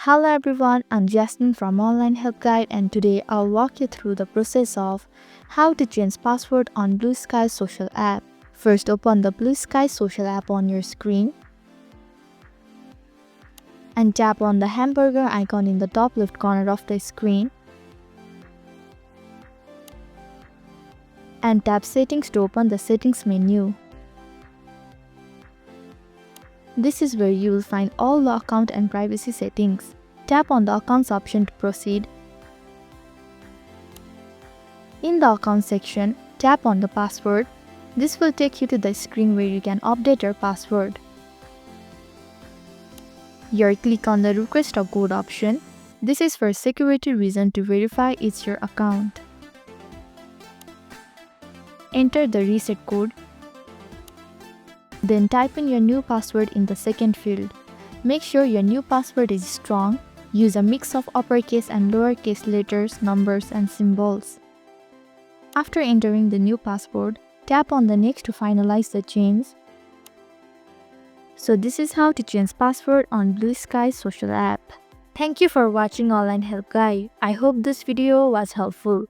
Hello everyone, I'm Jasmine from Online Help Guide, and today I'll walk you through the process of how to change password on Bluesky Social App. First, open the Bluesky Social App on your screen and tap on the hamburger icon in the top left corner of the screen and tap Settings to open the Settings menu. This is where you will find all the account and privacy settings. Tap on the Accounts option to proceed. In the Account section, tap on the Password. This will take you to the screen where you can update your password. Here, click on the Request a Code option. This is for security reason to verify it's your account. Enter the reset code. Then type in your new password in the second field. Make sure your new password is strong. Use a mix of uppercase and lowercase letters, numbers, and symbols. After entering the new password, tap on the Next to finalize the change. So this is how to change password on Bluesky Social App. Thank you for watching Online Help Guide. I hope this video was helpful.